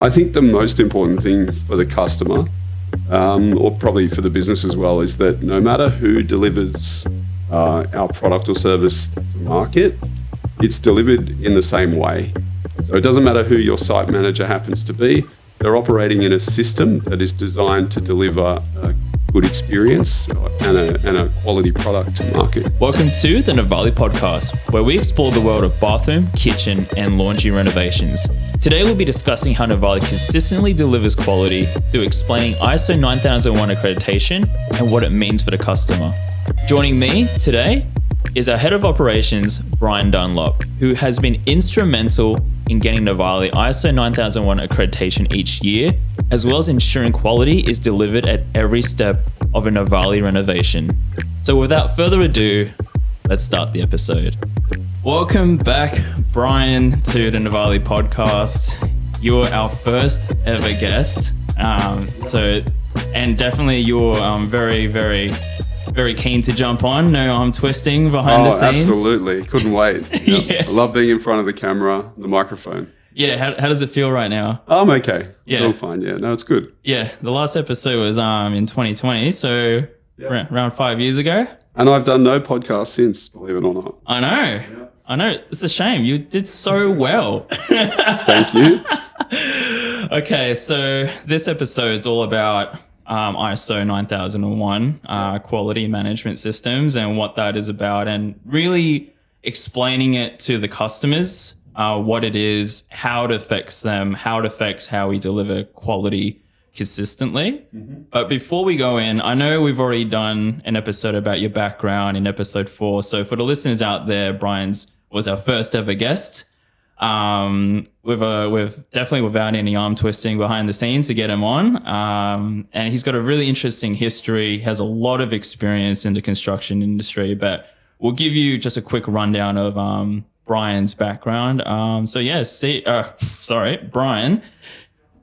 I think the most important thing for the customer, or probably for the business as well, is that no matter who delivers our product or service to market, it's delivered in the same way. So it doesn't matter who your site manager happens to be, they're operating in a system that is designed to deliver a good experience and a quality product to market. Welcome to the Novalé podcast, where we explore the world of bathroom, kitchen, and laundry renovations. Today we'll be discussing how Novalé consistently delivers quality through explaining ISO 9001 accreditation and what it means for the customer. Joining me today is our head of operations, Bryan Dunlop, who has been instrumental in getting Novalé ISO 9001 accreditation each year, as well as ensuring quality is delivered at every step of a Novalé renovation. So without further ado, let's start the episode. Welcome back, Bryan, to the Novalé podcast. You're our first ever guest. And definitely you're very keen to jump on. No arm twisting behind the scenes. Absolutely. Couldn't wait. Yep. Yeah. I love being in front of the camera, the microphone. Yeah, how does it feel right now? I'm okay. Yeah. Feel fine. Yeah, no, it's good. Yeah, the last episode was in 2020, so around 5 years ago. And I've done no podcast since, believe it or not. I know. Yeah. I know. It's a shame. You did so well. Thank you. Okay, so this episode's all about ISO 9001 quality management systems and what that is about, and really explaining it to the customers, what it is, how it affects them, how it affects how we deliver quality consistently. Mm-hmm. But before we go in, I know we've already done an episode about your background in episode 4. So for the listeners out there, Bryan's was our first ever guest. With definitely without any arm twisting behind the scenes to get him on. And he's got a really interesting history, has a lot of experience in the construction industry, but we'll give you just a quick rundown of Bryan's background. Bryan,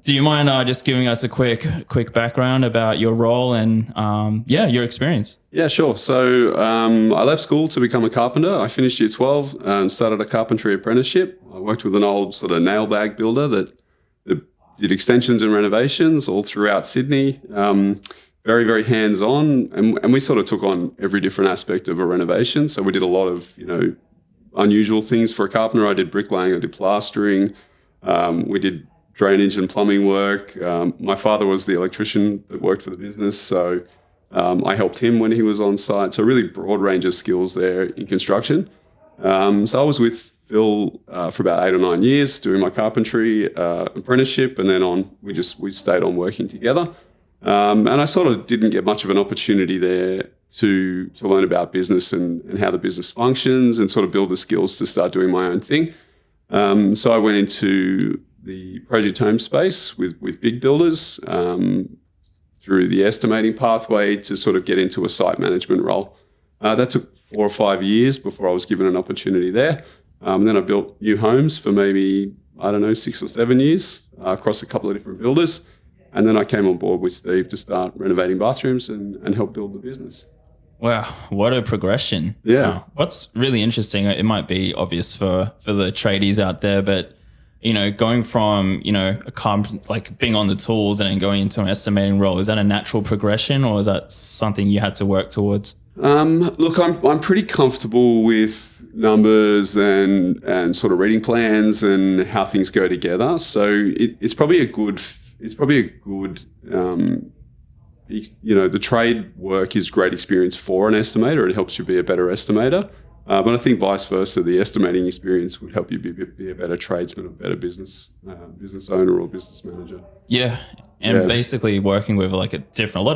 do you mind just giving us a quick background about your role and your experience? Yeah, sure. So I left school to become a carpenter. I finished year 12 and started a carpentry apprenticeship. I worked with an old sort of nail bag builder that did extensions and renovations all throughout Sydney. Very, very hands-on. And we sort of took on every different aspect of a renovation. So we did a lot of, unusual things for a carpenter. I did bricklaying, I did plastering. We did drainage and plumbing work. My father was the electrician that worked for the business, so I helped him when he was on site. So a really broad range of skills there in construction. So I was with Phil for about 8 or 9 years doing my carpentry apprenticeship, and then we stayed on working together. And I sort of didn't get much of an opportunity there to learn about business and how the business functions and sort of build the skills to start doing my own thing. So I went into the project home space with big builders through the estimating pathway to sort of get into a site management role. That took 4 or 5 years before I was given an opportunity there. Then I built new homes for maybe, 6 or 7 years across a couple of different builders. And then I came on board with Steve to start renovating bathrooms and help build the business. Wow, what a progression. Yeah. What's really interesting, it might be obvious for the tradies out there, but going from, like being on the tools and then going into an estimating role, is that a natural progression or is that something you had to work towards? Look, I'm pretty comfortable with numbers and sort of reading plans and how things go together. So it's probably a good, the trade work is great experience for an estimator. It helps you be a better estimator. But I think vice versa, the estimating experience would help you be a better tradesman, a better business owner or business manager. Yeah, and basically working with a lot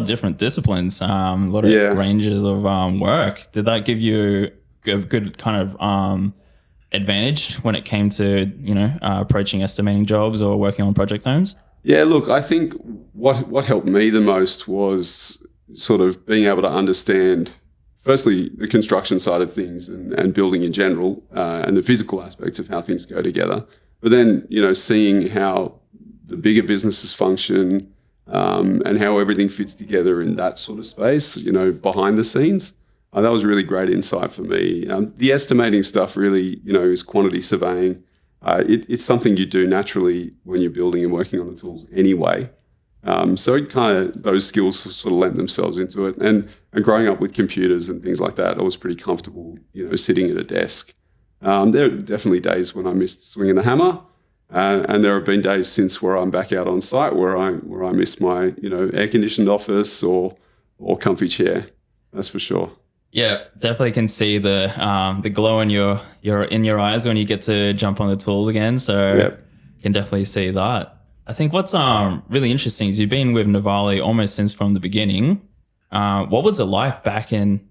of different disciplines, a lot of ranges of work. Did that give you a good kind of advantage when it came to approaching estimating jobs or working on project homes? Yeah, look, I think what helped me the most was sort of being able to understand, firstly, the construction side of things and building in general, and the physical aspects of how things go together. But then, seeing how the bigger businesses function and how everything fits together in that sort of space, behind the scenes. That was really great insight for me. The estimating stuff really, is quantity surveying it's something you do naturally when you're building and working on the tools anyway. So it those skills sort of lent themselves into it. And growing up with computers and things like that, I was pretty comfortable, sitting at a desk. There are definitely days when I missed swinging the hammer. And there have been days since where I'm back out on site where I miss my, air conditioned office or comfy chair. That's for sure. Yeah, definitely can see the glow in your eyes when you get to jump on the tools again. So Yep. you can definitely see that. I think what's really interesting is you've been with Novalé almost since from the beginning. What was it like back in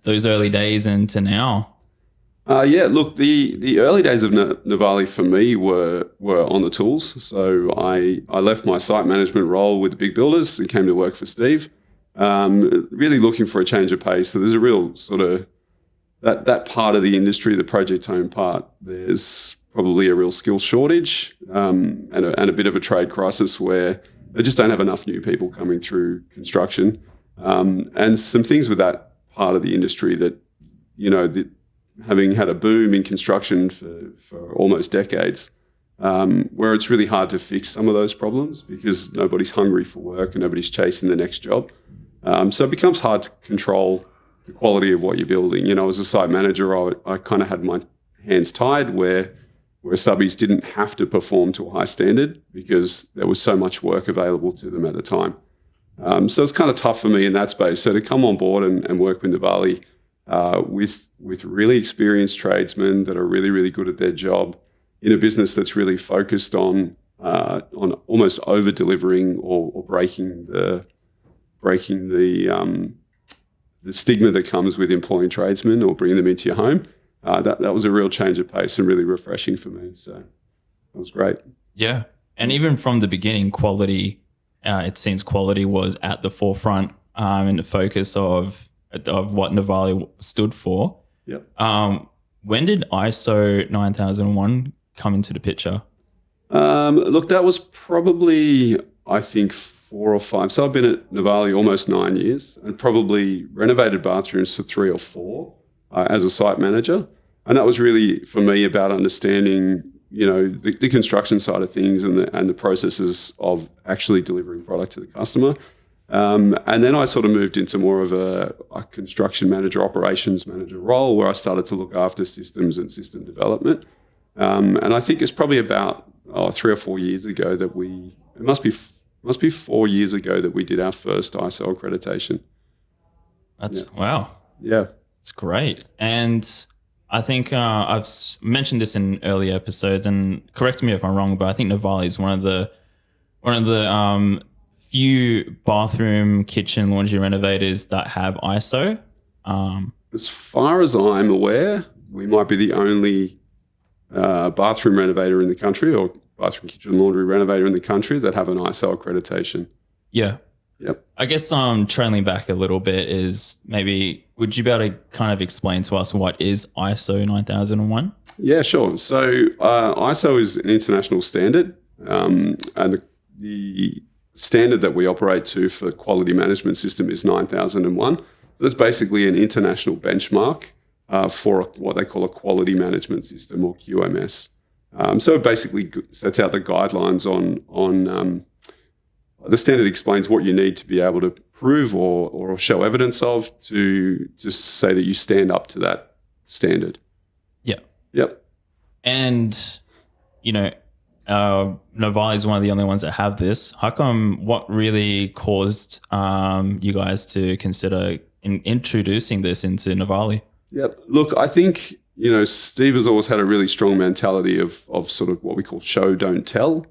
those early days and to now? Look, the early days of Novalé for me were on the tools. So I left my site management role with the big builders and came to work for Steve. Really looking for a change of pace. So there's a real sort of that part of the industry, the project home part. There's probably a real skill shortage and a bit of a trade crisis where they just don't have enough new people coming through construction. And some things with that part of the industry that having had a boom in construction for almost decades, where it's really hard to fix some of those problems because nobody's hungry for work and nobody's chasing the next job. So it becomes hard to control the quality of what you're building. As a site manager, I kind of had my hands tied where subbies didn't have to perform to a high standard because there was so much work available to them at the time. So it's kind of tough for me in that space. So to come on board and work with Novalé with really experienced tradesmen that are really, really good at their job in a business that's really focused on almost over delivering or breaking the stigma that comes with employing tradesmen or bringing them into your home. That was a real change of pace and really refreshing for me. So that was great. Yeah. And even from the beginning, quality, it seems quality was at the forefront and the focus of what Novalé stood for. Yep. When did ISO 9001 come into the picture? Look, that was probably, I think, 4 or 5. So I've been at Novalé almost 9 years and probably renovated bathrooms for 3 or 4 as a site manager. And that was really, for me, about understanding, the construction side of things and the processes of actually delivering product to the customer. And then I sort of moved into more of a construction manager, operations manager role where I started to look after systems and system development. And I think it's probably about 3 or 4 years ago that it must be 4 years ago that we did our first ISO accreditation. Wow. Yeah. It's great. And I think I've mentioned this in earlier episodes, and correct me if I'm wrong, but I think Novalé is one of the few bathroom, kitchen, laundry renovators that have ISO. As far as I'm aware, we might be the only bathroom renovator in the country or bathroom, kitchen, laundry renovator in the country that have an ISO accreditation. Yeah. Yep. I guess trailing back a little bit is maybe, would you be able to kind of explain to us what is ISO 9001? Yeah, sure. So ISO is an international standard, and the standard that we operate to for quality management system is 9001. So that's basically an international benchmark for what they call a quality management system or QMS. So it basically sets out the guidelines on the standard explains what you need to be able to prove or show evidence of to just say that you stand up to that standard. Yeah. Yep. And, Novalé is one of the only ones that have this. How come, what really caused you guys to consider introducing this into Novalé? Yep. Look, I think, Steve has always had a really strong mentality of sort of what we call show, don't tell.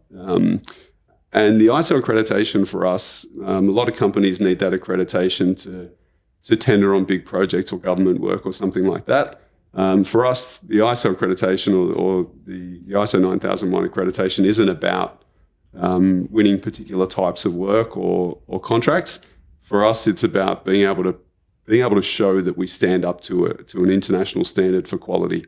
And the ISO accreditation for us, a lot of companies need that accreditation to tender on big projects or government work or something like that. For us, the ISO accreditation or the ISO 9001 accreditation isn't about winning particular types of work or contracts. For us, it's about being able to show that we stand up to an international standard for quality.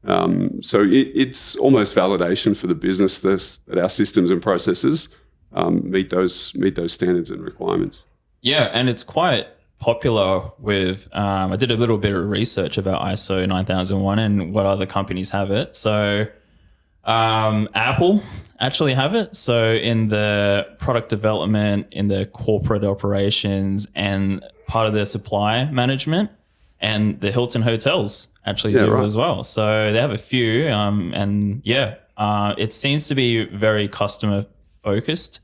So it's almost validation for the business that our systems and processes meet those standards and requirements. Yeah, and it's quite popular with, I did a little bit of research about ISO 9001 and what other companies have it. So Apple actually have it. So in the product development, in the corporate operations, and part of their supply management, and the Hilton Hotels actually do right. as well. So they have a few, it seems to be very customer focused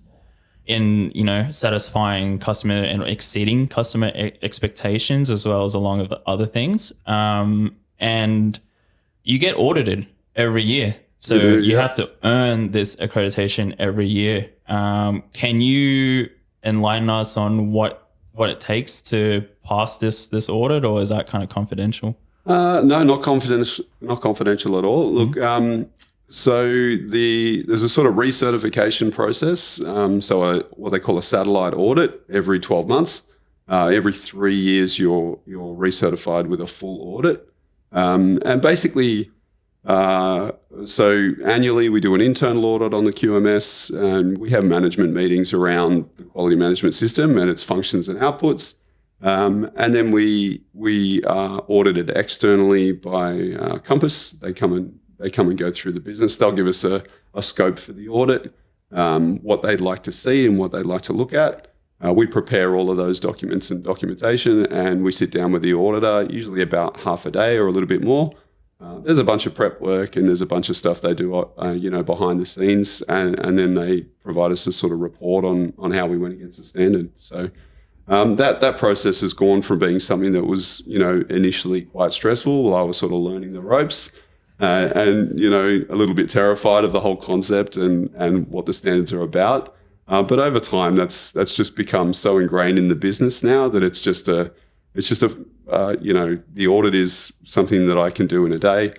in satisfying customer and exceeding customer expectations, as well as along with other things. And you get audited every year. So you have to earn this accreditation every year. Can you enlighten us on what it takes to pass this audit, or is that kind of confidential? No, not confidential. Not confidential at all. Look, there's a sort of recertification process. What they call a satellite audit every 12 months. Every 3 years, you're recertified with a full audit. And basically, so annually we do an internal audit on the QMS, and we have management meetings around the quality management system and its functions and outputs. And then we are audited externally by Compass. They come and go through the business. They'll give us a scope for the audit, what they'd like to see and what they'd like to look at. We prepare all of those documents and documentation, and we sit down with the auditor, usually about half a day or a little bit more. There's a bunch of prep work and there's a bunch of stuff they do, behind the scenes, and then they provide us a sort of report on how we went against the standard. So that process has gone from being something that was, initially quite stressful while I was sort of learning the ropes, and a little bit terrified of the whole concept and what the standards are about. But over time, that's just become so ingrained in the business now that it's just the audit is something that I can do in a day.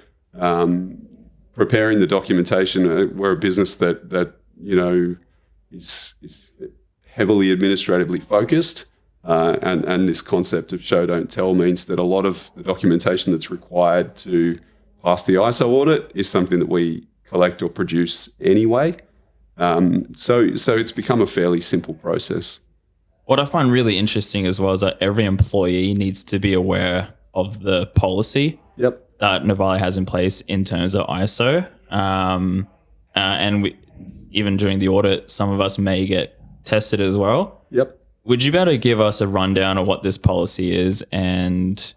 Preparing the documentation, we're a business that is heavily administratively focused, and this concept of show don't tell means that a lot of the documentation that's required to pass the ISO audit is something that we collect or produce anyway. So it's become a fairly simple process. What I find really interesting as well is that every employee needs to be aware of the policy that Novalé has in place in terms of ISO. And even during the audit, some of us may get tested as well. Yep. Would you be able to give us a rundown of what this policy is and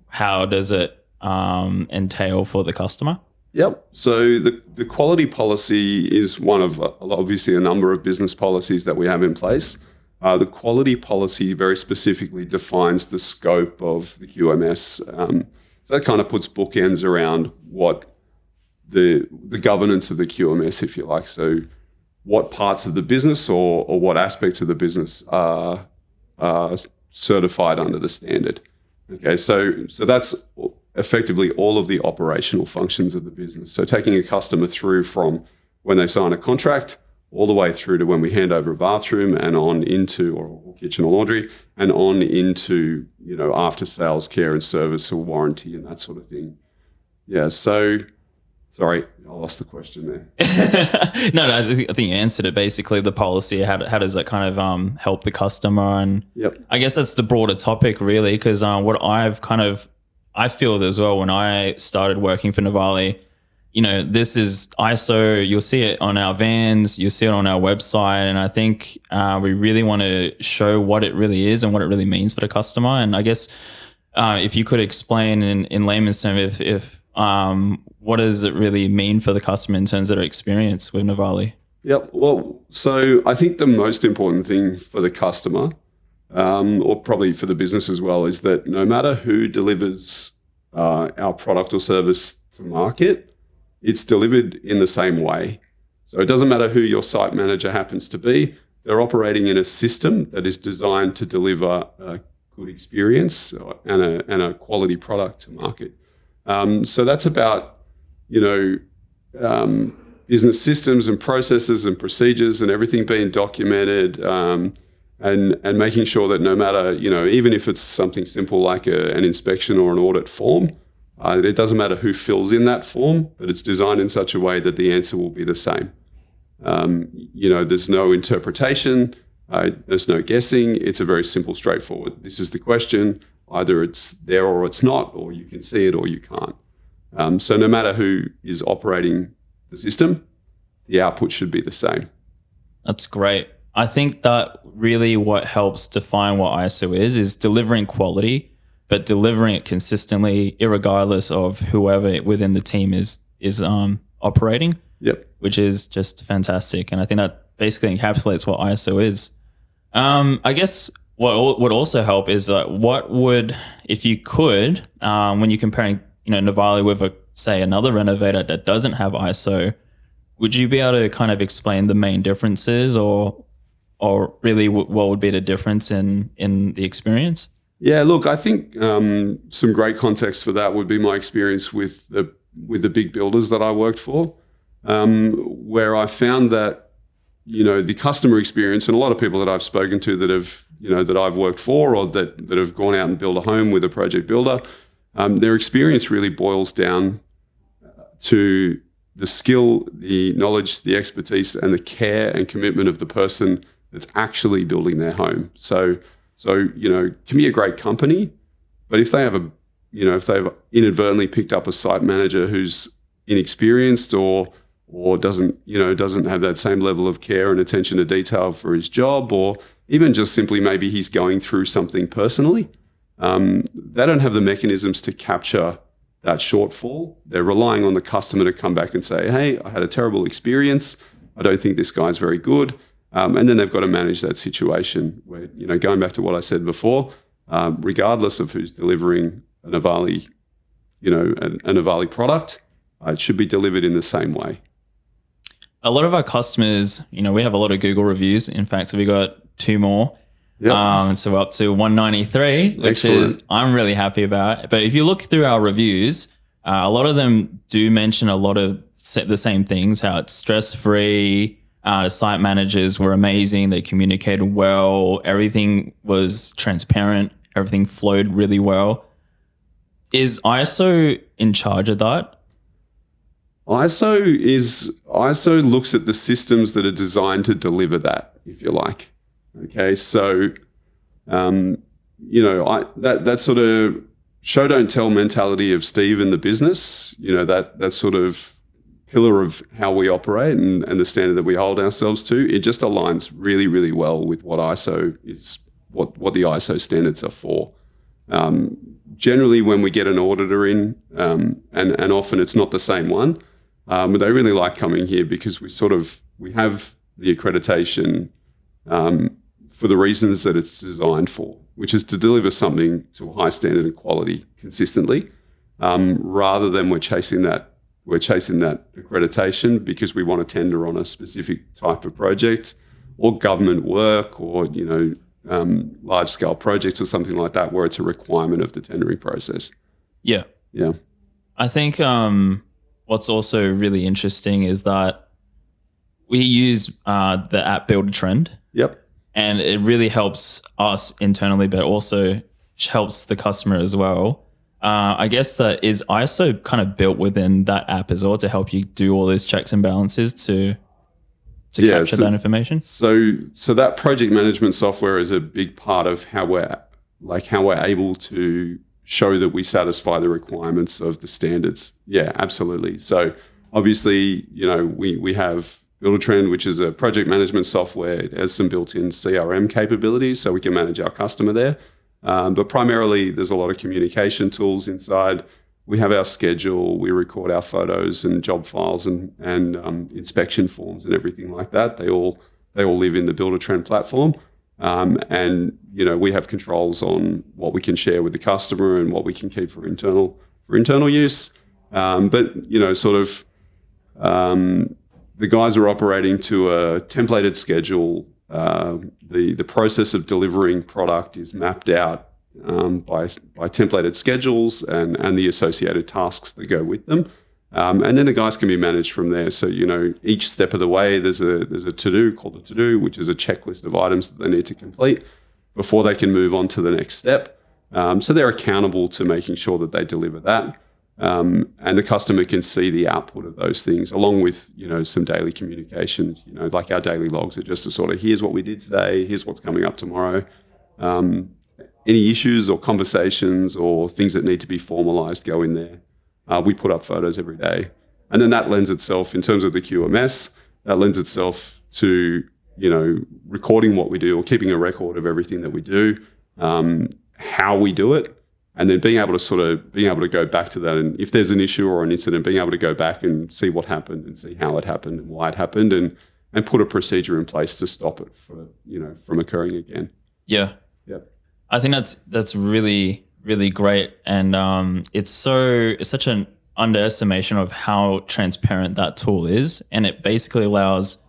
how does it entail for the customer? Yep. So the quality policy is one of obviously a number of business policies that we have in place. The quality policy very specifically defines the scope of the QMS. So that kind of puts bookends around what the governance of the QMS, if you like. So what parts of the business or what aspects of the business are certified under the standard. Okay, so that's effectively all of the operational functions of the business. So taking a customer through from when they sign a contract all the way through to when we hand over a bathroom and on into, or kitchen or laundry, and on into, after sales care and service or warranty and that sort of thing. Yeah, so, sorry, I lost the question there. No, I think you answered it. Basically, the policy, how does that kind of help the customer? And I guess that's the broader topic, really, because what I feel as well when I started working for Novalé, this is ISO. You'll see it on our vans, you'll see it on our website, and I think we really want to show what it really is and what it really means for the customer. And I guess if you could explain in layman's terms, if what does it really mean for the customer in terms of their experience with Novalé? Yep. Well, so I think the most important thing for the customer, or probably for the business as well, is that no matter who delivers our product or service to market, it's delivered in the same way. So it doesn't matter who your site manager happens to be, they're operating in a system that is designed to deliver a good experience and a quality product to market. So that's about, business systems and processes and procedures and everything being documented, and making sure that no matter, even if it's something simple like an inspection or an audit form, it doesn't matter who fills in that form, but it's designed in such a way that the answer will be the same. There's no interpretation, there's no guessing. It's a very simple, straightforward. This is the question. Either it's there or it's not, or you can see it or you can't. So no matter who is operating the system, the output should be the same. That's great. I think that really what helps define what ISO is delivering quality, but delivering it consistently, irregardless of whoever within the team is operating. Yep. Which is just fantastic. And I think that basically encapsulates what ISO is. I guess what would also help is what would, if you could, when you're comparing, Novalé with say another renovator that doesn't have ISO, would you be able to kind of explain the main differences or really what would be the difference in the experience? Yeah, look, I think some great context for that would be my experience with the big builders that I worked for, where I found that, the customer experience, and a lot of people that I've spoken to that have, that I've worked for or that have gone out and built a home with a project builder, their experience really boils down to the skill, the knowledge, the expertise, and the care and commitment of the person that's actually building their home. So it can be a great company, but if they have if they've inadvertently picked up a site manager who's inexperienced or doesn't have that same level of care and attention to detail for his job, or even just simply maybe he's going through something personally, they don't have the mechanisms to capture that shortfall. They're relying on the customer to come back and say, hey, I had a terrible experience. I don't think this guy's very good. And then they've got to manage that situation where, going back to what I said before, regardless of who's delivering a Novalé, a Novalé product, it should be delivered in the same way. A lot of our customers, we have a lot of Google reviews. In fact, so we got 2 more. Yep. So we're up to 193, which Excellent. is I'm really happy about. But if you look through our reviews, a lot of them do mention a lot of the same things, how it's stress-free, the site managers were amazing, they communicated well, everything was transparent, everything flowed really well. Is ISO in charge of that? ISO looks at the systems that are designed to deliver that, if you like. Okay, so that sort of show don't tell mentality of Steve in the business, that sort of pillar of how we operate and the standard that we hold ourselves to, it just aligns really, really well with what ISO is, what the ISO standards are for. Generally, when we get an auditor in, and often it's not the same one, but they really like coming here because we have the accreditation for the reasons that it's designed for, which is to deliver something to a high standard of quality consistently, rather than we're chasing that accreditation because we want to tender on a specific type of project or government work or, large scale projects or something like that where it's a requirement of the tendering process. Yeah. Yeah. I think what's also really interesting is that we use the app Buildertrend. Yep. And it really helps us internally, but also helps the customer as well. I guess that is ISO kind of built within that app as well to help you do all those checks and balances to capture that information. So that project management software is a big part of how we're able to show that we satisfy the requirements of the standards. Yeah, absolutely. So obviously, we have Buildertrend, which is a project management software. It has some built-in CRM capabilities, so we can manage our customer there. But primarily, there's a lot of communication tools inside. We have our schedule. We record our photos and job files and inspection forms and everything like that. They all live in the Buildertrend platform. And we have controls on what we can share with the customer and what we can keep for internal use. The guys are operating to a templated schedule. The process of delivering product is mapped out by templated schedules and the associated tasks that go with them. And then the guys can be managed from there. So, each step of the way, there's a to-do called a to-do, which is a checklist of items that they need to complete before they can move on to the next step. So they're accountable to making sure that they deliver that. And the customer can see the output of those things along with, some daily communications, like our daily logs are just a sort of, here's what we did today, here's what's coming up tomorrow. Any issues or conversations or things that need to be formalized go in there. We put up photos every day. And then that lends itself, in terms of the QMS, that lends itself to, recording what we do or keeping a record of everything that we do, how we do it, and then being able to go back to that. And if there's an issue or an incident, being able to go back and see what happened and see how it happened and why it happened, and put a procedure in place to stop it from occurring again. Yeah. Yep. I think that's really, really great. And it's such an underestimation of how transparent that tool is. And it basically allows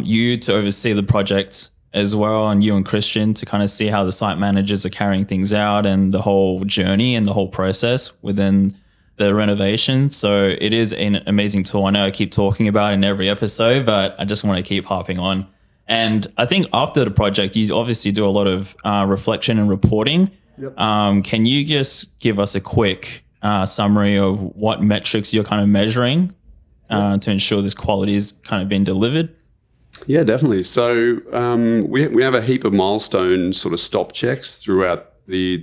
you to oversee the project as well, and you and Christian to kind of see how the site managers are carrying things out and the whole journey and the whole process within the renovation. So it is an amazing tool. I know I keep talking about it in every episode, but I just want to keep harping on. And I think after the project, you obviously do a lot of reflection and reporting. Yep. Can you just give us a quick summary of what metrics you're kind of measuring to ensure this quality is kind of being delivered? Yeah, definitely. So we have a heap of milestone sort of stop checks throughout the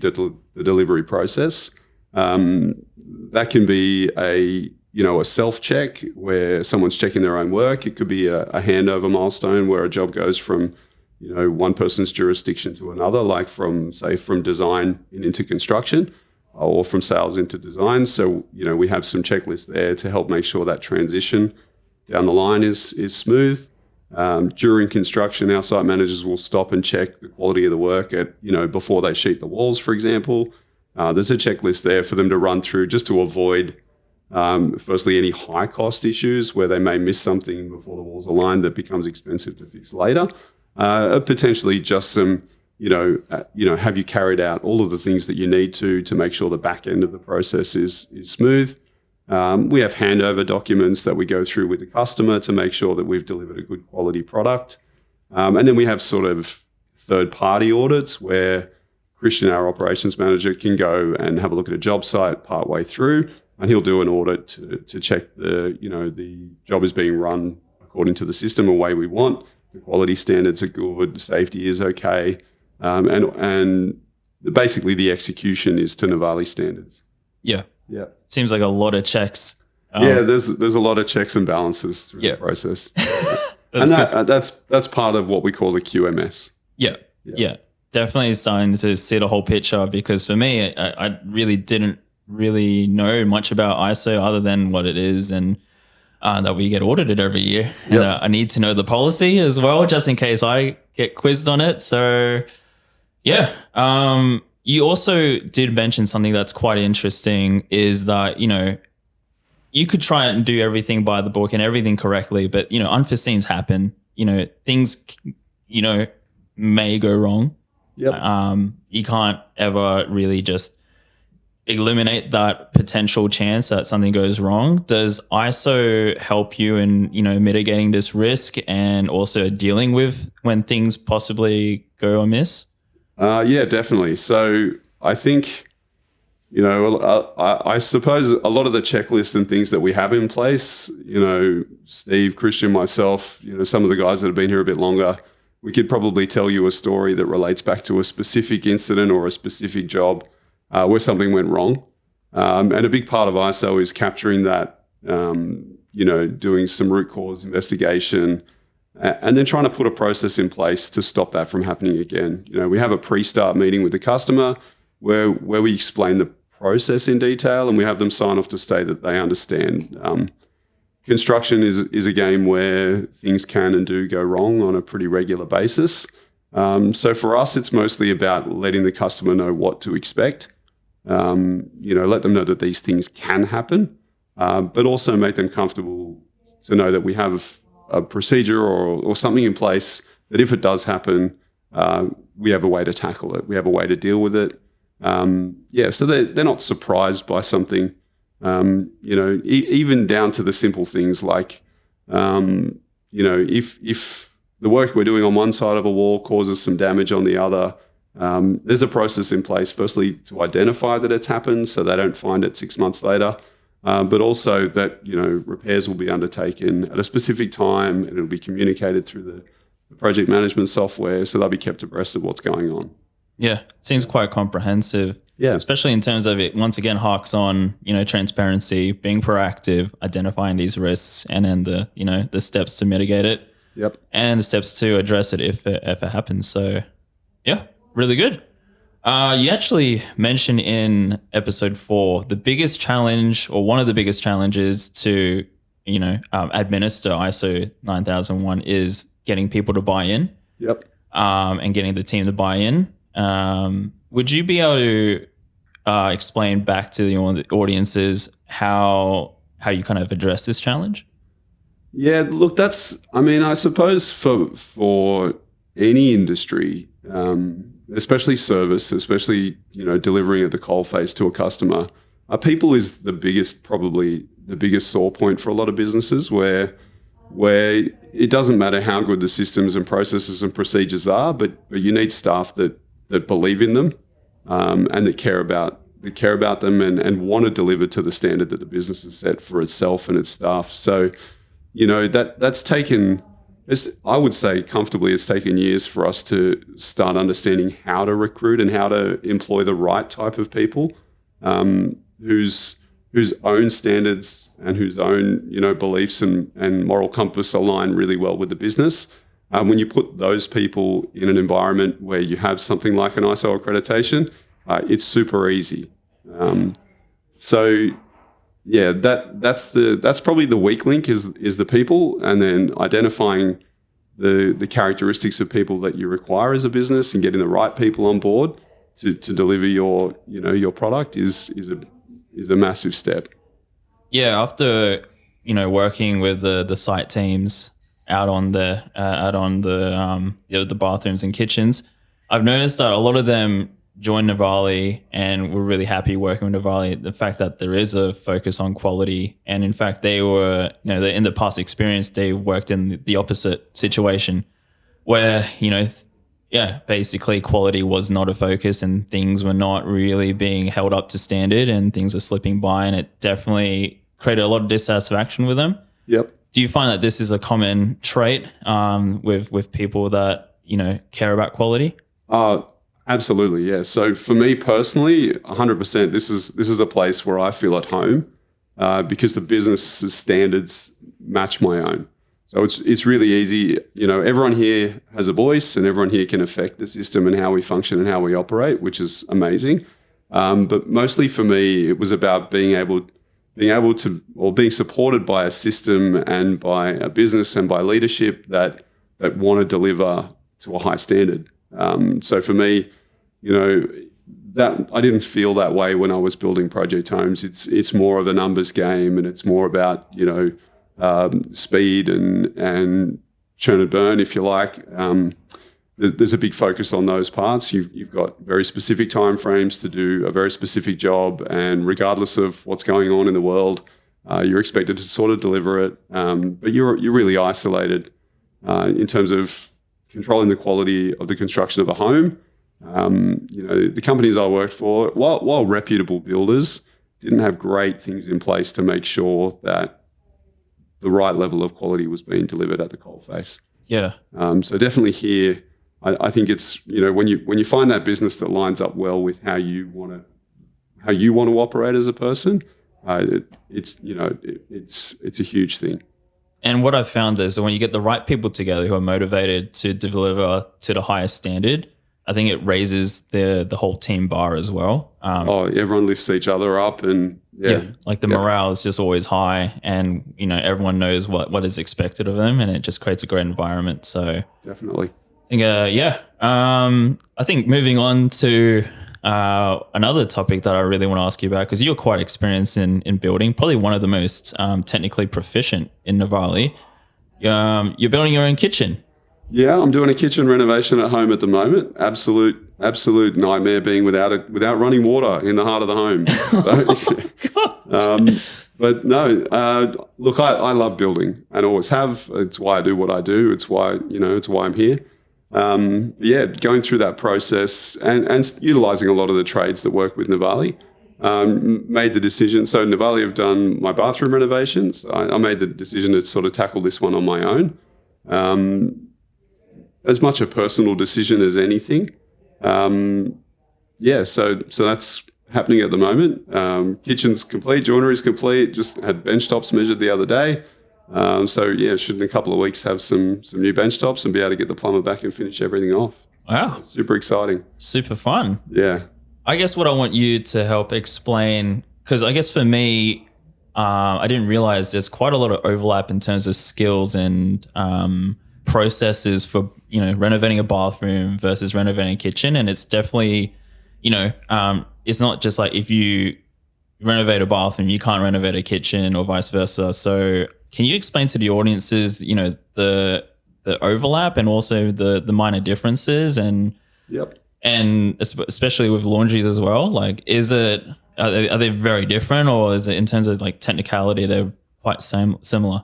delivery process. That can be a self-check where someone's checking their own work. It could be a handover milestone where a job goes from, one person's jurisdiction to another, like from design into construction or from sales into design. So, we have some checklists there to help make sure that transition down the line is smooth. During construction, our site managers will stop and check the quality of the work before they sheet the walls, for example. There's a checklist there for them to run through just to avoid, firstly, any high cost issues where they may miss something before the walls are lined that becomes expensive to fix later. Potentially just some, have you carried out all of the things that you need to make sure the back end of the process is smooth. We have handover documents that we go through with the customer to make sure that we've delivered a good quality product. And then we have sort of third-party audits where Christian, our operations manager, can go and have a look at a job site partway through, and he'll do an audit to check the job is being run according to the system and way we want. The quality standards are good, the safety is okay, and basically the execution is to Novalé standards. Yeah. Yeah. Seems like a lot of checks. There's a lot of checks and balances through the process. That's part of what we call the QMS. Yeah. Definitely starting to see the whole picture, because for me, I really didn't really know much about ISO other than what it is and that we get audited every year. And I need to know the policy as well, just in case I get quizzed on it. So yeah. You also did mention something that's quite interesting, is that, you could try and do everything by the book and everything correctly, but, unforeseens happen, things, may go wrong. Yep. You can't ever really just eliminate that potential chance that something goes wrong. Does ISO help you in, mitigating this risk and also dealing with when things possibly go amiss? Yeah, definitely. So I think, I suppose a lot of the checklists and things that we have in place, Steve, Christian, myself, some of the guys that have been here a bit longer, we could probably tell you a story that relates back to a specific incident or a specific job where something went wrong. And a big part of ISO is capturing that, doing some root cause investigation, and then trying to put a process in place to stop that from happening again. We have a pre-start meeting with the customer where we explain the process in detail, and we have them sign off to state that they understand. Construction is a game where things can and do go wrong on a pretty regular basis. So for us, it's mostly about letting the customer know what to expect. Let them know that these things can happen, but also make them comfortable to know that we have a procedure or something in place that if it does happen, we have a way to tackle it. We have a way to deal with it. So they're not surprised by something, even down to the simple things like, if the work we're doing on one side of a wall causes some damage on the other, there's a process in place, firstly, to identify that it's happened so they don't find it 6 months later. But also that, repairs will be undertaken at a specific time and it'll be communicated through the project management software, so they'll be kept abreast of what's going on. Yeah, it seems quite comprehensive. Yeah. Especially in terms of it, once again, harks on, transparency, being proactive, identifying these risks, and then the steps to mitigate it. Yep. And the steps to address it if it happens. So, yeah, really good. You actually mentioned in episode 4 the biggest challenge, or one of the biggest challenges to administer ISO 9001 is getting people to buy in. Yep. And getting the team to buy in. Would you be able to explain back to the audiences how you kind of address this challenge? Yeah, look, I suppose for any industry, especially service, especially, delivering at the coalface to a customer, people is probably the biggest sore point for a lot of businesses where it doesn't matter how good the systems and processes and procedures are, but you need staff that believe in them, and that care about them and want to deliver to the standard that the business has set for itself and its staff. So, that's taken, I would say comfortably, it's taken years for us to start understanding how to recruit and how to employ the right type of people, whose own standards and whose own, beliefs and moral compass align really well with the business. When you put those people in an environment where you have something like an ISO accreditation, it's super easy. So yeah, that's probably the weak link is the people, and then identifying the characteristics of people that you require as a business and getting the right people on board to deliver your product is a massive step. Yeah, after working with the site teams out on the bathrooms and kitchens, I've noticed that a lot of them joined Novalé and were really happy working with Novalé. The fact that there is a focus on quality, and in fact they were, in the past experience they worked in the opposite situation where basically quality was not a focus and things were not really being held up to standard and things were slipping by, and it definitely created a lot of dissatisfaction with them. Yep. Do you find that this is a common trait with people that care about quality? Absolutely, yeah. So for me personally, 100%, this is a place where I feel at home, because the business's standards match my own. So it's really easy. Everyone here has a voice, and everyone here can affect the system and how we function and how we operate, which is amazing. But mostly for me, it was about being able to, or being supported by a system and by a business and by leadership that want to deliver to a high standard. So for me, that I didn't feel that way when I was building project homes. It's more of a numbers game, and it's more about speed and churn and burn, if you like. There's a big focus on those parts. You've got very specific timeframes to do a very specific job, and regardless of what's going on in the world, you're expected to sort of deliver it. But you're really isolated in terms of controlling the quality of the construction of a home. The companies I worked for, while reputable builders, didn't have great things in place to make sure that the right level of quality was being delivered at the coalface. Yeah. So definitely here, I think it's when you find that business that lines up well with how you want to operate as a person, it's a huge thing. And what I've found is that when you get the right people together who are motivated to deliver to the highest standard, I think it raises the whole team bar as well. Everyone lifts each other up, and morale is just always high, and everyone knows what is expected of them, and it just creates a great environment. So definitely, I think moving on to another topic that I really want to ask you about, because you're quite experienced in building, probably one of the most technically proficient in Novalé. You're building your own kitchen. Yeah, I'm doing a kitchen renovation at home at the moment. Absolute nightmare being without running water in the heart of the home. So, but no, look, I love building and always have. It's why I do what I do. It's why I'm here. Going through that process and utilizing a lot of the trades that work with Novalé. Made the decision. So Novalé have done my bathroom renovations. I made the decision to sort of tackle this one on my own. As much a personal decision as anything. Yeah, so that's happening at the moment. Kitchen's complete, joinery's complete. Just had bench tops measured the other day. So yeah, should in a couple of weeks have some new bench tops and be able to get the plumber back and finish everything off. Wow. Super exciting. Super fun. Yeah. I guess what I want you to help explain, because I guess for me, I didn't realize there's quite a lot of overlap in terms of skills and processes for, renovating a bathroom versus renovating a kitchen. And it's definitely, it's not just like if you renovate a bathroom, you can't renovate a kitchen or vice versa. So can you explain to the audiences, the overlap and also the minor differences and Yep. and especially with laundries as well? Like, are they very different, or is it in terms of like technicality they're quite similar?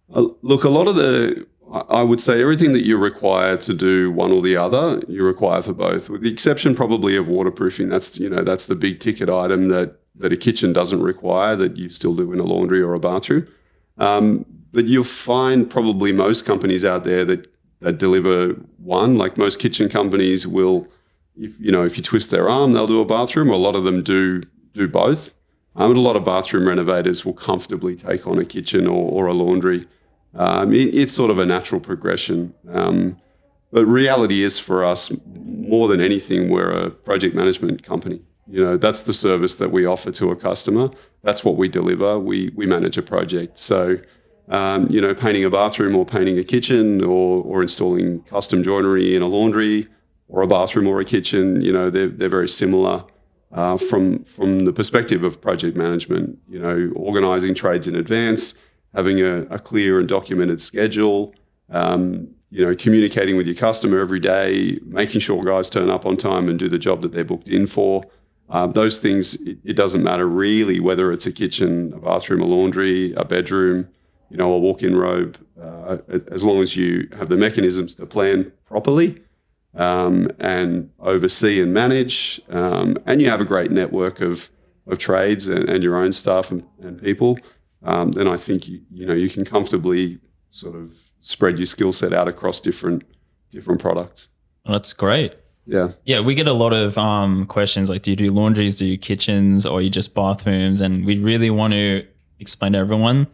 Look, a lot of I would say everything that you require to do one or the other, you require for both, with the exception probably of waterproofing. That's the big ticket item that a kitchen doesn't require that you still do in a laundry or a bathroom. But you'll find probably most companies out there that deliver one. Like most kitchen companies will, if you twist their arm, they'll do a bathroom. A lot of them do both. And a lot of bathroom renovators will comfortably take on a kitchen or a laundry. It's sort of a natural progression. But reality is for us, more than anything, we're a project management company. That's the service that we offer to a customer. That's what we deliver. We manage a project. So, painting a bathroom or painting a kitchen or installing custom joinery in a laundry or a bathroom or a kitchen, they're very similar from the perspective of project management. Organizing trades in advance, having a clear and documented schedule, communicating with your customer every day, making sure guys turn up on time and do the job that they're booked in for. Those things, it doesn't matter really whether it's a kitchen, a bathroom, a laundry, a bedroom, a walk-in robe, as long as you have the mechanisms to plan properly and oversee and manage, and you have a great network of trades and your own staff and people, then I think you can comfortably sort of spread your skill set out across different products. Well, that's great. Yeah. Yeah, we get a lot of questions like, do you do laundries, do you kitchens, or you just bathrooms? And we really want to explain to everyone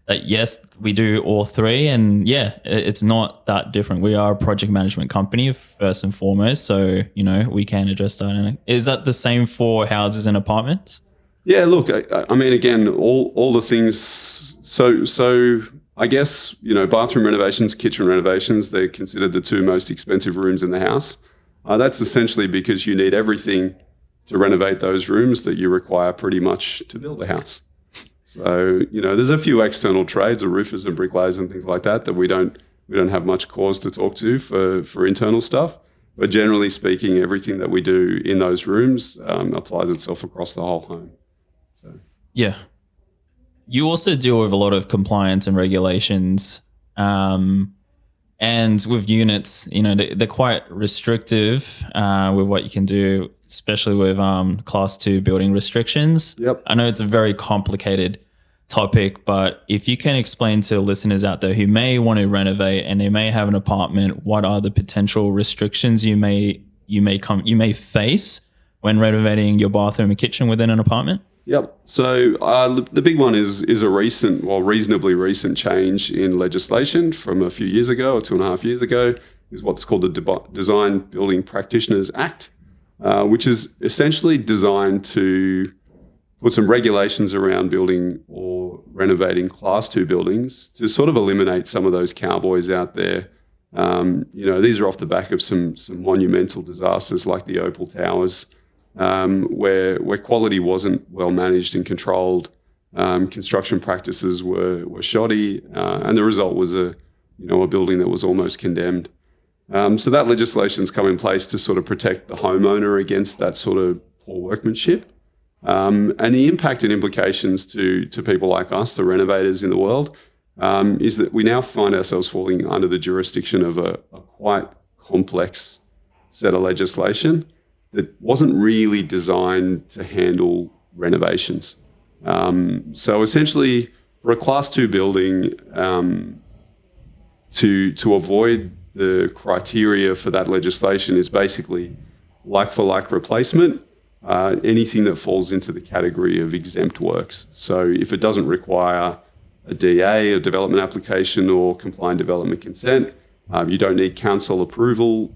that yes, we do all three. And yeah, it's not that different. We are a project management company first and foremost. So, we can address that. And is that the same for houses and apartments? Yeah, look, I mean, again, all the things. So I guess, bathroom renovations, kitchen renovations, they're considered the two most expensive rooms in the house. That's essentially because you need everything to renovate those rooms that you require pretty much to build a house. So, there's a few external trades, roofers and bricklayers and things like that we don't have much cause to talk to for internal stuff. But generally speaking, everything that we do in those rooms applies itself across the whole home. So yeah. You also deal with a lot of compliance and regulations. And with units, they're quite restrictive with what you can do, especially with class 2 building restrictions. Yep. I know it's a very complicated topic, but if you can explain to listeners out there who may want to renovate and they may have an apartment, what are the potential restrictions you may face when renovating your bathroom and kitchen within an apartment? Yep. So the big one is a reasonably recent change in legislation from a few years ago or 2.5 years ago, is what's called the Design Building Practitioners Act, which is essentially designed to put some regulations around building or renovating class 2 buildings to sort of eliminate some of those cowboys out there. These are off the back of some monumental disasters like the Opal Towers, where quality wasn't well managed and controlled, construction practices were shoddy, and the result was a building that was almost condemned. So that legislation's come in place to sort of protect the homeowner against that sort of poor workmanship, and the impact and implications to people like us, the renovators in the world, is that we now find ourselves falling under the jurisdiction of a quite complex set of legislation that wasn't really designed to handle renovations. So essentially, for a class 2 building, to avoid the criteria for that legislation is basically like-for-like replacement, anything that falls into the category of exempt works. So if it doesn't require a DA, a development application, or compliant development consent, you don't need council approval,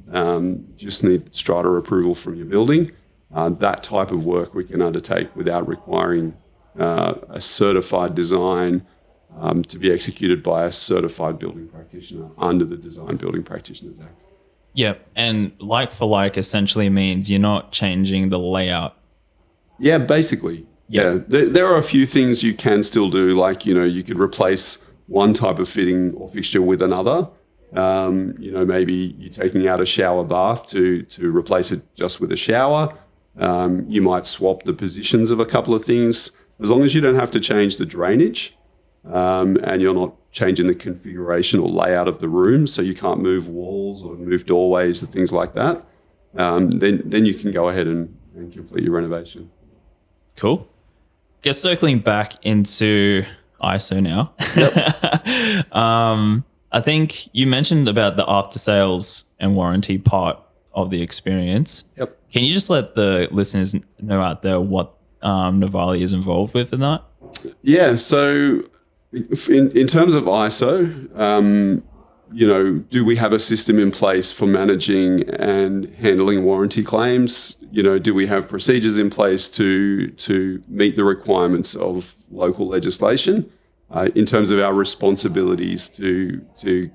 just need strata approval from your building. That type of work we can undertake without requiring a certified design to be executed by a certified building practitioner under the Design Building Practitioners Act. Yeah, and like for like essentially means you're not changing the layout. Yeah, basically. Yeah. There are a few things you can still do, like, you could replace one type of fitting or fixture with another. Maybe you're taking out a shower bath to replace it just with a shower. You might swap the positions of a couple of things, as long as you don't have to change the drainage and you're not changing the configuration or layout of the room, so you can't move walls or move doorways or things like that. Then you can go ahead and complete your renovation. Cool. Guess circling back into ISO now. Yep. I think you mentioned about the after sales and warranty part of the experience. Yep. Can you just let the listeners know out there what Novalé is involved with in that? Yeah. So in terms of ISO, do we have a system in place for managing and handling warranty claims? Do we have procedures in place to meet the requirements of local legislation in terms of our responsibilities to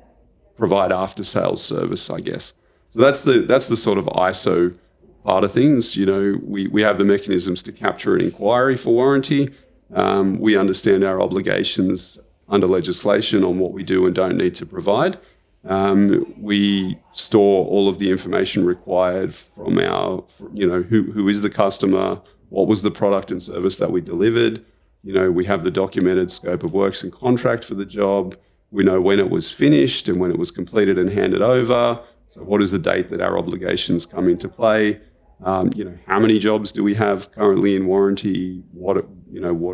provide after sales service, I guess. So that's the sort of ISO part of things. We have the mechanisms to capture an inquiry for warranty. We understand our obligations under legislation on what we do and don't need to provide. We store all of the information required from our, who is the customer, what was the product and service that we delivered. We have the documented scope of works and contract for the job. We know when it was finished and when it was completed and handed over. So what is the date that our obligations come into play? How many jobs do we have currently in warranty? What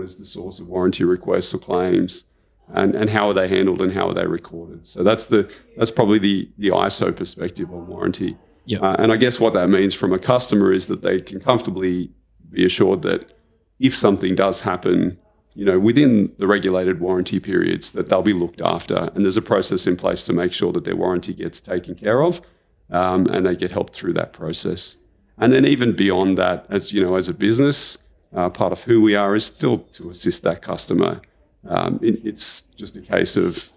is the source of warranty requests or claims? And how are they handled and how are they recorded? So that's probably the ISO perspective on warranty. Yep. And I guess what that means from a customer is that they can comfortably be assured that if something does happen, within the regulated warranty periods, that they'll be looked after. And there's a process in place to make sure that their warranty gets taken care of and they get help through that process. And then even beyond that, as a business, part of who we are is still to assist that customer. It's just a case of,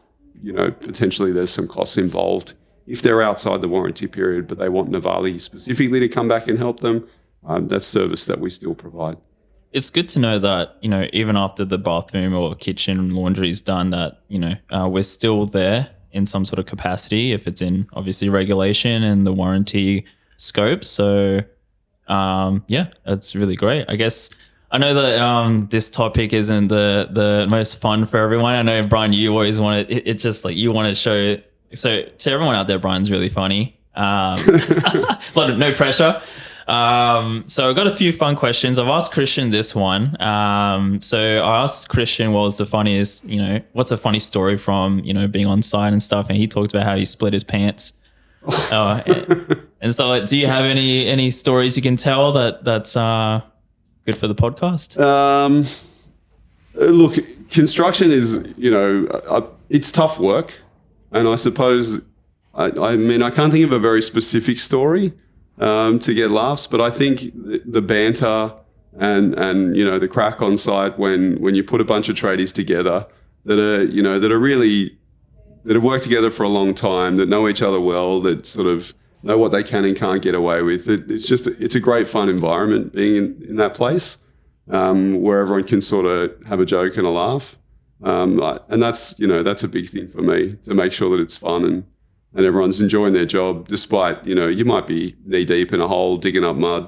potentially there's some costs involved if they're outside the warranty period, but they want Novalé specifically to come back and help them. That's service that we still provide. It's good to know that, even after the bathroom or kitchen and laundry is done, that, we're still there in some sort of capacity if it's in obviously regulation and the warranty scope. So, that's really great. I guess I know that this topic isn't the most fun for everyone. I know, Bryan, you always want to, it's just like you want to show. So to everyone out there, Bryan's really funny. No pressure. So I've got a few fun questions. I've asked Christian this one. So I asked Christian what was the funniest, what's a funny story from, being on site and stuff. And he talked about how he split his pants. And so do you have any stories you can tell that's good for the podcast? Look, construction is, it's tough work. And I suppose, I can't think of a very specific story to get laughs, but I think the banter and the crack on site when you put a bunch of tradies together that have worked together for a long time, that know each other well, that sort of know what they can and can't get away with. It's a great fun environment being in that place where everyone can sort of have a joke and a laugh. And that's a big thing for me, to make sure that it's fun and everyone's enjoying their job, despite, you might be knee deep in a hole digging up mud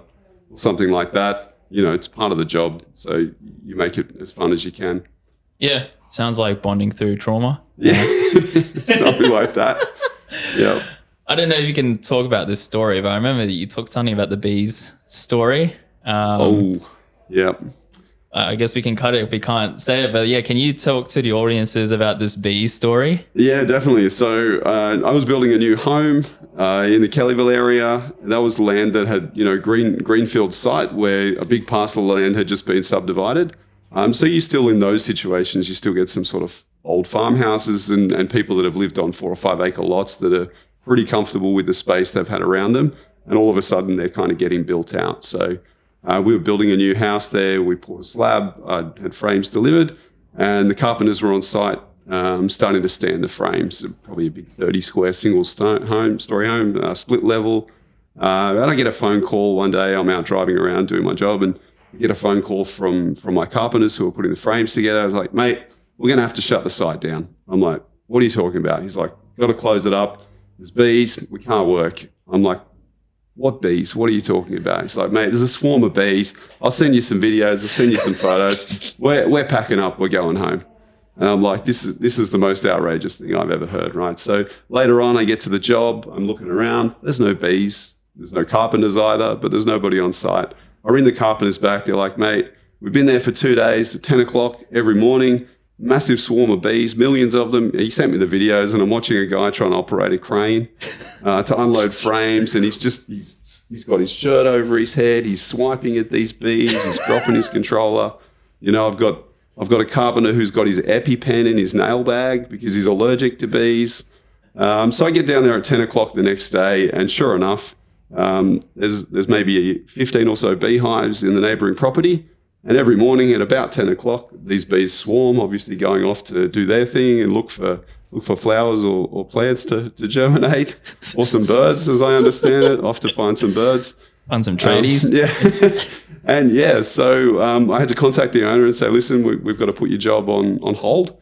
or something like that. It's part of the job. So you make it as fun as you can. Yeah. Sounds like bonding through trauma. Yeah. Something like that. Yeah. I don't know if you can talk about this story, but I remember that you talked something about the bees story. Yeah. I guess we can cut it if we can't say it, but yeah, can you talk to the audiences about this bee story? Yeah, definitely. So I was building a new home in the Kellyville area. That was land that had, greenfield site where a big parcel of land had just been subdivided. So you still, in those situations, you still get some sort of old farmhouses and people that have lived on 4 or 5 acre lots that are pretty comfortable with the space they've had around them. And all of a sudden, they're kind of getting built out. So we were building a new house there. We poured a slab. I had frames delivered, and the carpenters were on site starting to stand the frames. Probably a big 30-square single-story home, split level. And I get a phone call one day. I'm out driving around doing my job, and I get a phone call from my carpenters who are putting the frames together. I was like, mate, we're going to have to shut the site down. I'm like, what are you talking about? He's like, got to close it up. There's bees. We can't work. I'm like, what bees? What are you talking about? He's like, mate, there's a swarm of bees. I'll send you some videos. I'll send you some photos. We're packing up. We're going home. And I'm like, this is the most outrageous thing I've ever heard, right? So later on, I get to the job. I'm looking around. There's no bees. There's no carpenters either, but there's nobody on site. I ring the carpenters back. They're like, mate, we've been there for 2 days at 10 o'clock every morning. Massive swarm of bees, millions of them. He sent me the videos, and I'm watching a guy trying to operate a crane to unload frames, and he's got his shirt over his head. He's swiping at these bees. He's dropping his controller. I've got a carpenter who's got his EpiPen in his nail bag because he's allergic to bees. So I get down there at 10 o'clock the next day, and sure enough, there's maybe 15 or so beehives in the neighbouring property. And every morning at about 10 o'clock, these bees swarm, obviously going off to do their thing and look for flowers or plants to germinate, or some birds, as I understand it, off to find some birds. Find some tradies. So I had to contact the owner and say, listen, we've got to put your job on hold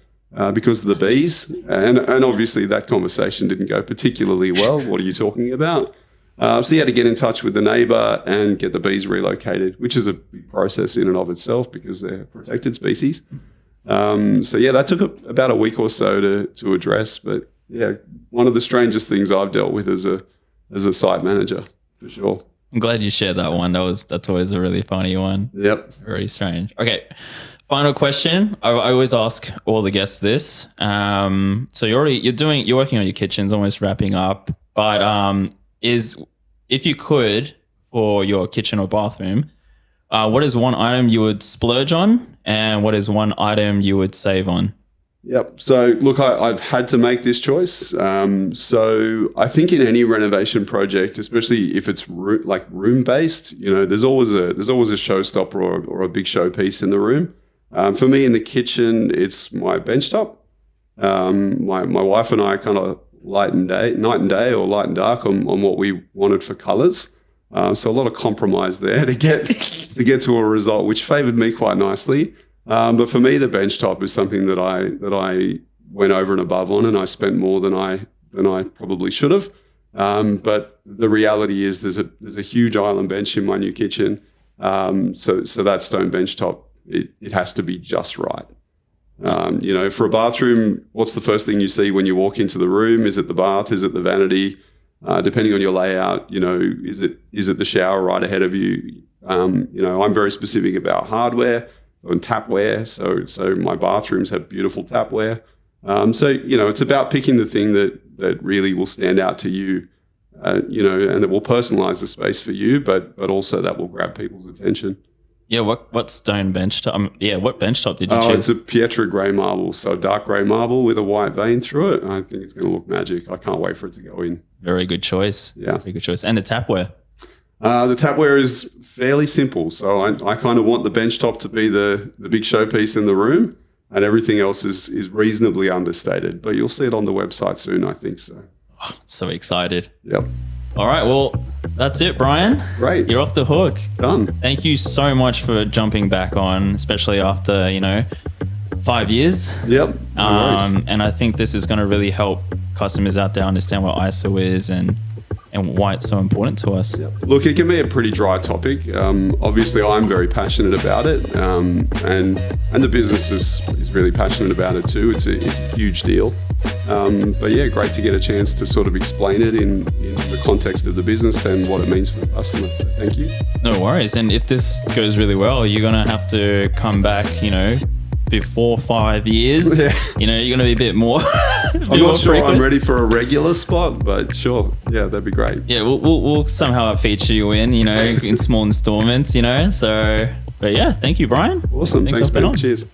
because of the bees. And obviously that conversation didn't go particularly well. What are you talking about? So he had to get in touch with the neighbour and get the bees relocated, which is a big process in and of itself because they're protected species. That took about a week or so to address. But yeah, one of the strangest things I've dealt with as a site manager, for sure. I'm glad you shared that one. That's always a really funny one. Yep. Very strange. Okay. Final question. I always ask all the guests this. So you're working on your kitchens, almost wrapping up, but if you could, for your kitchen or bathroom, what is one item you would splurge on, and what is one item you would save on? Yep. So look, I've had to make this choice. So I think in any renovation project, especially if it's room based, there's always a showstopper or a big showpiece in the room. For me in the kitchen, it's my bench top. My wife and I kind of night and day or light and dark on what we wanted for colours. So a lot of compromise there to get to a result which favoured me quite nicely. But for me, the bench top is something that I went over and above on, and I spent more than I probably should have. But the reality is there's a huge island bench in my new kitchen. So that stone bench top, it has to be just right. For a bathroom, what's the first thing you see when you walk into the room? Is it the bath? Is it the vanity? Depending on your layout, is it the shower right ahead of you? I'm very specific about hardware and tapware. So my bathrooms have beautiful tapware. It's about picking the thing that really will stand out to you, and that will personalize the space for you, but also that will grab people's attention. Yeah, what stone bench top? What bench top did you choose? It's a Pietra grey marble, so dark grey marble with a white vein through it. I think it's going to look magic. I can't wait for it to go in. Very good choice. Yeah. Very good choice. And the tapware? The tapware is fairly simple. So I kind of want the bench top to be the big showpiece in the room, and everything else is reasonably understated. But you'll see it on the website soon, I think so. Oh, so excited. Yep. All right, well, that's it, Bryan. Great. You're off the hook. Done. Thank you so much for jumping back on, especially after, 5 years. Yep. No worries. And I think this is going to really help customers out there understand what ISO is and and why it's so important to us. Look, it can be a pretty dry topic. Obviously, I'm very passionate about it, and the business is really passionate about it too. It's a huge deal. But yeah, great to get a chance to sort of explain it in the context of the business and what it means for the customer. So thank you. No worries. And if this goes really well, you're going to have to come back, before 5 years. Yeah. You're going to be a bit more. I'm not sure I'm ready for a regular spot, but sure. Yeah, that'd be great. Yeah, we'll somehow feature you in small installments, So, but yeah, thank you, Bryan. Awesome. Thanks, Ben. Cheers.